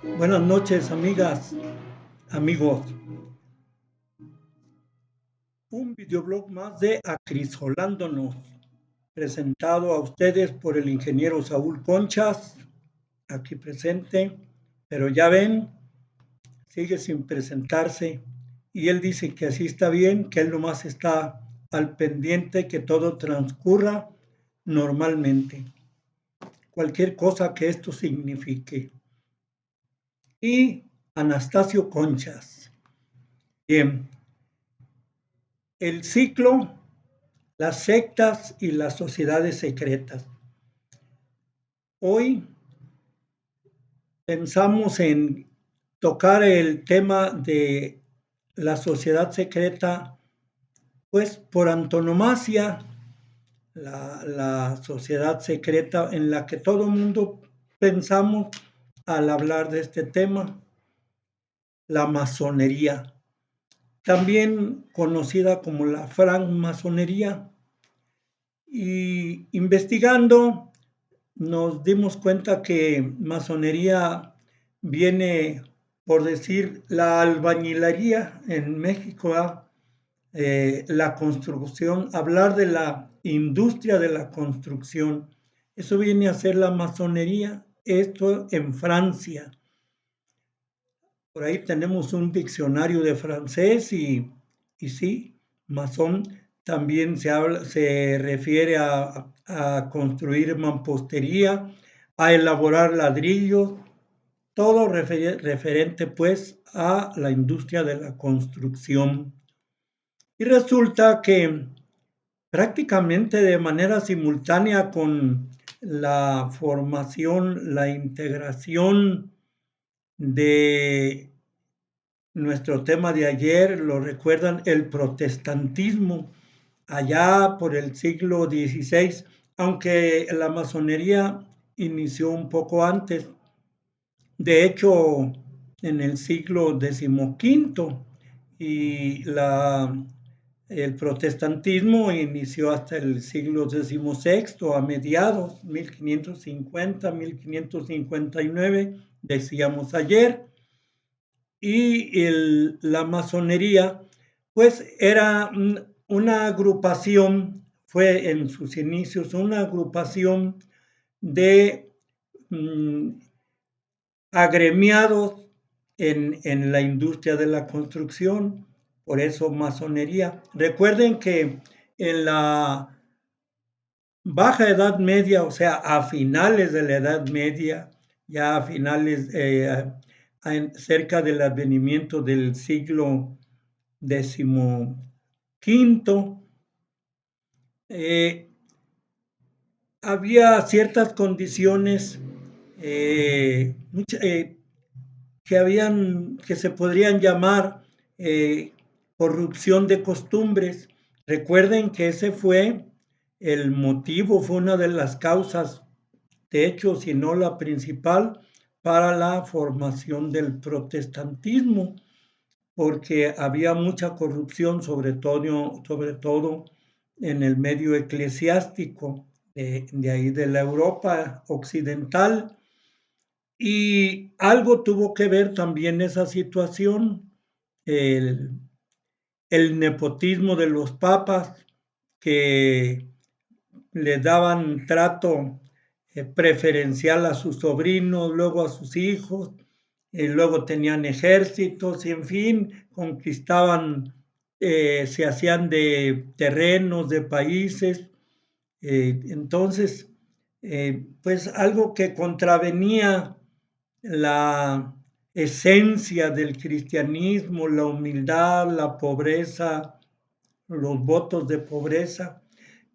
Buenas noches, amigas, amigos. Un videoblog más de Acrisolándonos, presentado a ustedes por el ingeniero Saúl Conchas, aquí presente, pero ya ven, sigue sin presentarse y él dice que así está bien, que él nomás está al pendiente que todo transcurra normalmente, cualquier cosa que esto signifique. Y Anastasio Conchas. Bien, el ciclo, las sectas y las sociedades secretas. Hoy pensamos en tocar el tema de la sociedad secreta, pues por antonomasia, la sociedad secreta en la que todo el mundo pensamos al hablar de este tema, la masonería, también conocida como la francmasonería. Y investigando nos dimos cuenta que masonería viene, por decir, la albañilería en México, la construcción, hablar de la industria de la construcción. Eso viene a ser la masonería, esto en Francia. Por ahí tenemos un diccionario de francés y sí, masón también se refiere a construir mampostería, a elaborar ladrillos, todo referente pues a la industria de la construcción. Y resulta que prácticamente de manera simultánea con la formación, la integración de nuestro tema de ayer, lo recuerdan, el protestantismo, allá por el siglo XVI, aunque la masonería inició un poco antes. De hecho, en el siglo XV y el protestantismo inició hasta el siglo XVI, a mediados, 1550, 1559, decíamos ayer. Y la masonería, pues era una agrupación, fue en sus inicios una agrupación de mm, agremiados en la industria de la construcción, por eso masonería. Recuerden que en la Baja Edad Media, o sea, a finales de la Edad Media, ya a finales, cerca del advenimiento del siglo XV, eh, había ciertas condiciones que se podrían llamar corrupción de costumbres. Recuerden que ese fue el motivo, fue una de las causas, de hecho, si no la principal, para la formación del protestantismo, porque había mucha corrupción, sobre todo en el medio eclesiástico de ahí de la Europa occidental. Y algo tuvo que ver también esa situación, el, el nepotismo de los papas que le daban trato preferencial a sus sobrinos, luego a sus hijos, luego tenían ejércitos y en fin, conquistaban, se hacían de terrenos, de países. Entonces, pues algo que contravenía la esencia del cristianismo, la humildad, la pobreza, los votos de pobreza.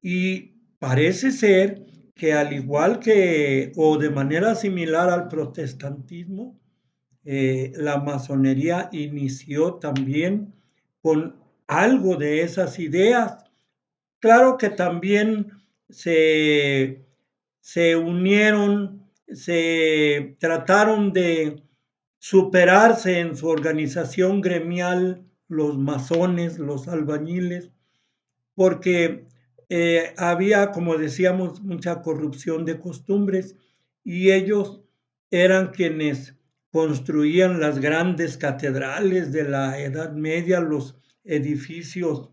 Y parece ser que al igual que, o de manera similar al protestantismo, la masonería inició también con algo de esas ideas. Claro que también se, se unieron, se trataron de superarse en su organización gremial los masones, los albañiles, porque había, como decíamos, mucha corrupción de costumbres y ellos eran quienes construían las grandes catedrales de la Edad Media, los edificios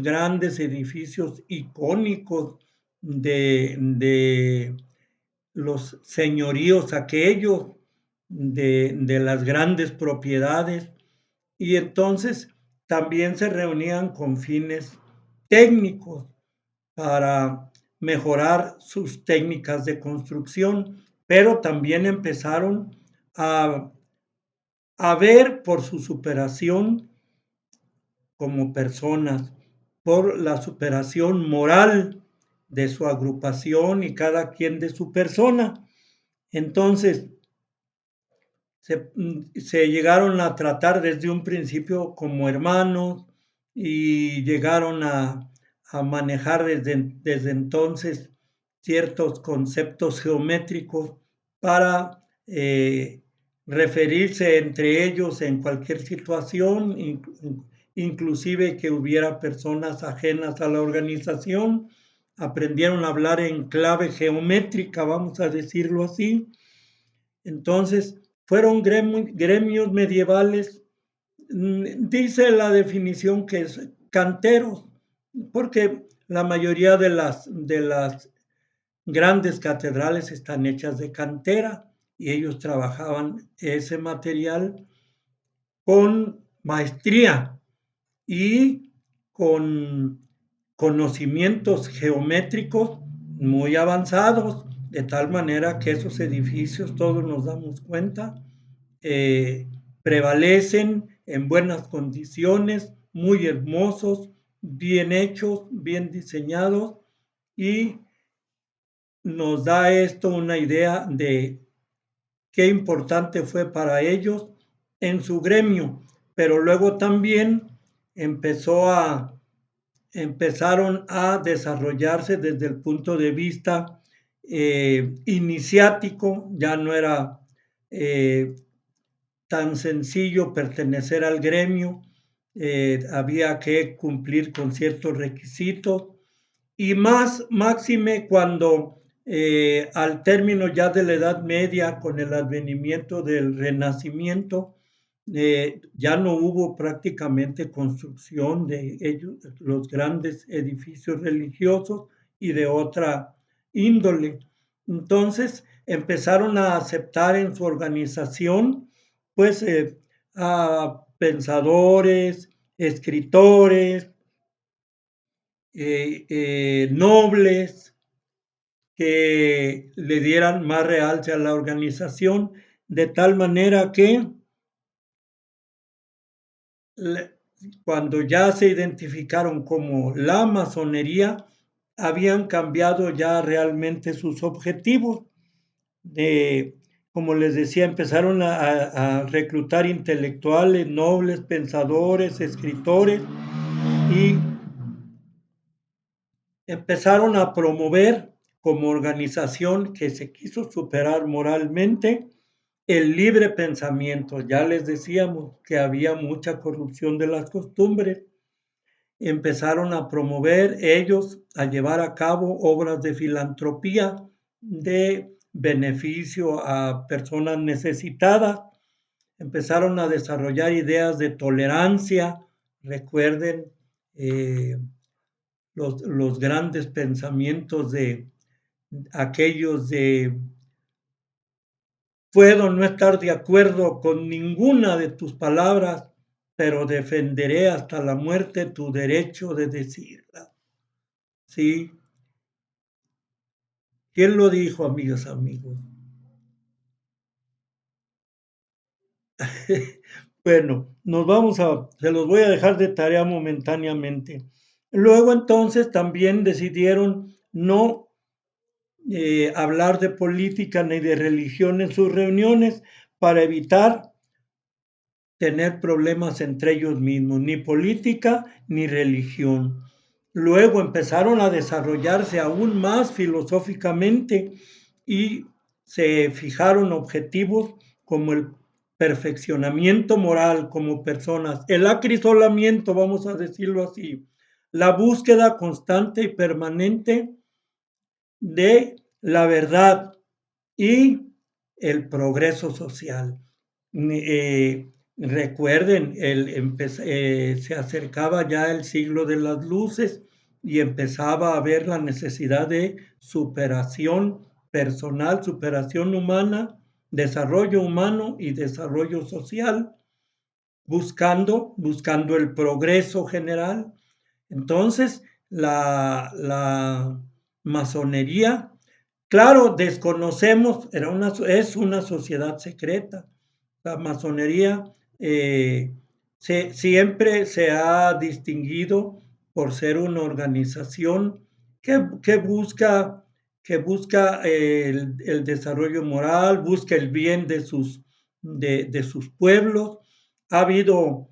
grandes, edificios icónicos de los señoríos aquellos, de las grandes propiedades, y entonces también se reunían con fines técnicos para mejorar sus técnicas de construcción, pero también empezaron a, a ver por su superación como personas, por la superación moral de su agrupación y cada quien de su persona. Entonces, se llegaron a tratar desde un principio como hermanos y llegaron a manejar desde entonces ciertos conceptos geométricos para referirse entre ellos en cualquier situación, inclusive que hubiera personas ajenas a la organización. Aprendieron a hablar en clave geométrica, vamos a decirlo así. Entonces, fueron gremios medievales, dice la definición que es canteros, porque la mayoría de las grandes catedrales están hechas de cantera y ellos trabajaban ese material con maestría y con conocimientos geométricos muy avanzados, de tal manera que esos edificios, todos nos damos cuenta, prevalecen en buenas condiciones, muy hermosos, bien hechos, bien diseñados, y nos da esto una idea de qué importante fue para ellos en su gremio, pero luego también empezaron a desarrollarse desde el punto de vista iniciático, ya no era tan sencillo pertenecer al gremio, había que cumplir con ciertos requisitos y más máxime cuando al término ya de la Edad Media, con el advenimiento del Renacimiento, ya no hubo prácticamente construcción de ellos, los grandes edificios religiosos y de otra índole. Entonces empezaron a aceptar en su organización, pues, a pensadores, escritores, nobles, que le dieran más realce a la organización, de tal manera que cuando ya se identificaron como la masonería, habían cambiado ya realmente sus objetivos. Como les decía, empezaron a reclutar intelectuales, nobles, pensadores, escritores, y empezaron a promover como organización que se quiso superar moralmente el libre pensamiento. Ya les decíamos que había mucha corrupción de las costumbres. Empezaron a promover ellos, a llevar a cabo obras de filantropía, de beneficio a personas necesitadas. Empezaron a desarrollar ideas de tolerancia. Recuerden los grandes pensamientos de aquellos de puedo no estar de acuerdo con ninguna de tus palabras, pero defenderé hasta la muerte tu derecho de decirla. ¿Sí? ¿Quién lo dijo, amigas, amigos? Bueno, se los voy a dejar de tarea momentáneamente. Luego entonces también decidieron no hablar de política ni de religión en sus reuniones para evitar tener problemas entre ellos mismos, ni política ni religión. Luego empezaron a desarrollarse aún más filosóficamente y se fijaron objetivos como el perfeccionamiento moral como personas, el acrisolamiento, vamos a decirlo así, la búsqueda constante y permanente de la verdad y el progreso social. Recuerden, se acercaba ya el siglo de las luces y empezaba a haber la necesidad de superación personal, superación humana, desarrollo humano y desarrollo social, buscando el progreso general. Entonces, la masonería, claro, desconocemos, es una sociedad secreta. La masonería siempre se ha distinguido por ser una organización que busca, el desarrollo moral, busca el bien de sus pueblos. Ha habido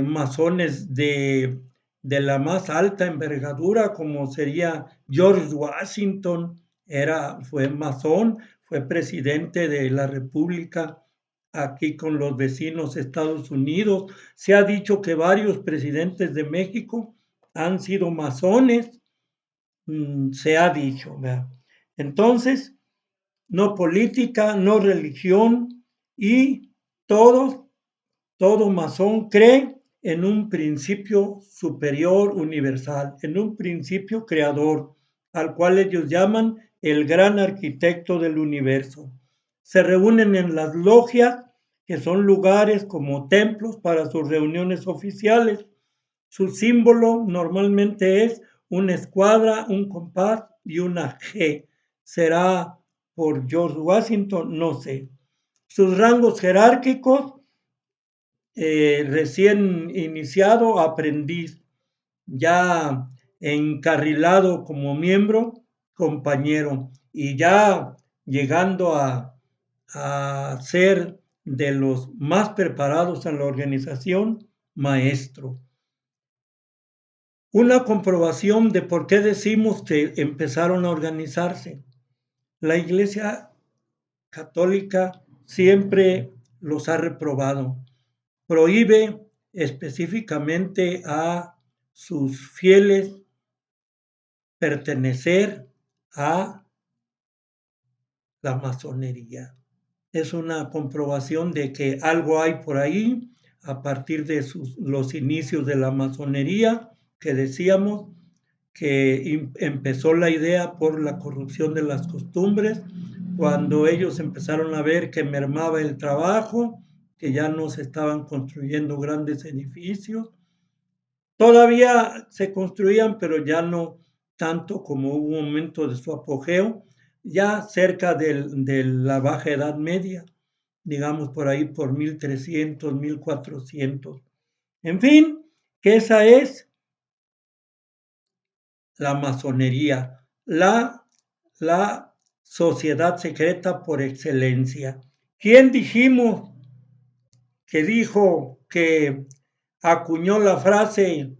masones de la más alta envergadura, como sería George Washington, fue masón, fue presidente de la República aquí con los vecinos Estados Unidos. Se ha dicho que varios presidentes de México han sido masones, se ha dicho, ¿verdad? Entonces, no política, no religión y todo masón cree en un principio superior universal, en un principio creador, al cual ellos llaman el gran arquitecto del universo. Se reúnen en las logias, que son lugares como templos para sus reuniones oficiales. Su símbolo normalmente es una escuadra, un compás y una G. ¿Será por George Washington? No sé. Sus rangos jerárquicos, recién iniciado, aprendiz, ya encarrilado como miembro, compañero, y ya llegando a ser de los más preparados en la organización, maestro. Una comprobación de por qué decimos que empezaron a organizarse. La Iglesia Católica siempre los ha reprobado. Prohíbe específicamente a sus fieles pertenecer a la masonería. Es una comprobación de que algo hay por ahí a partir de los inicios de la masonería, que decíamos que empezó la idea por la corrupción de las costumbres, cuando ellos empezaron a ver que mermaba el trabajo, que ya no se estaban construyendo grandes edificios. Todavía se construían, pero ya no tanto como hubo un momento de su apogeo, ya cerca de la Baja Edad Media, digamos por ahí por 1300, 1400. En fin, que esa es la masonería, la sociedad secreta por excelencia. ¿Quién dijimos que dijo que acuñó la frase: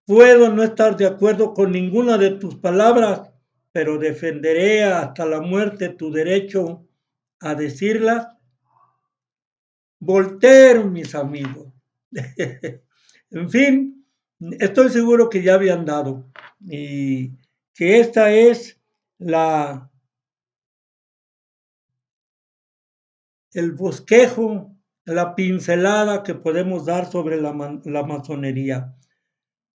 puedo no estar de acuerdo con ninguna de tus palabras, pero defenderé hasta la muerte tu derecho a decirlas? Voltaire, mis amigos. En fin, estoy seguro que ya habían dado y que esta es el bosquejo, la pincelada que podemos dar sobre la masonería.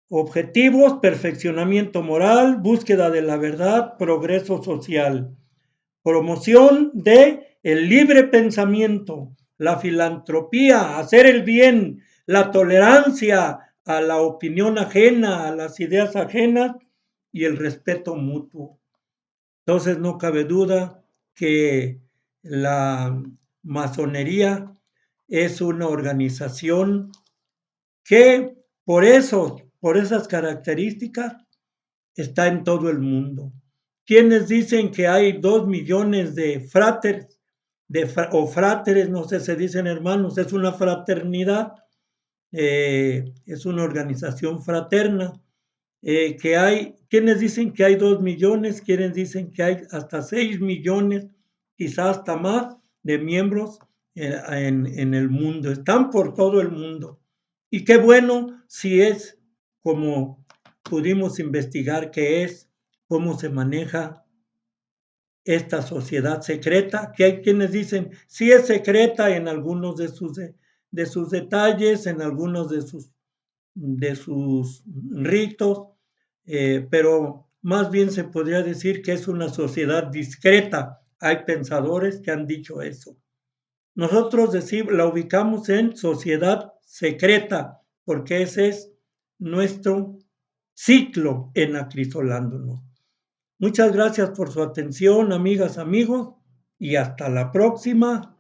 Objetivos: perfeccionamiento moral, búsqueda de la verdad, progreso social, promoción de el libre pensamiento, la filantropía, hacer el bien, la tolerancia a la opinión ajena, a las ideas ajenas y el respeto mutuo. Entonces no cabe duda que la masonería es una organización que por esas características está en todo el mundo. Quienes dicen que hay 2 millones de fráteres o fráteres, no sé, se dicen hermanos, es una fraternidad, es una organización fraterna, que hay, quienes dicen que hay 2 millones, quienes dicen que hay hasta 6 millones, quizás hasta más, de miembros en el mundo, están por todo el mundo. Y qué bueno si es como pudimos investigar que es, cómo se maneja esta sociedad secreta, que hay quienes dicen, sí es secreta en algunos de sus detalles, en algunos de sus ritos, pero más bien se podría decir que es una sociedad discreta. Hay pensadores que han dicho eso. Nosotros la ubicamos en sociedad secreta, porque ese es nuestro ciclo en acrisolándonos. Muchas gracias por su atención, amigas, amigos, y hasta la próxima.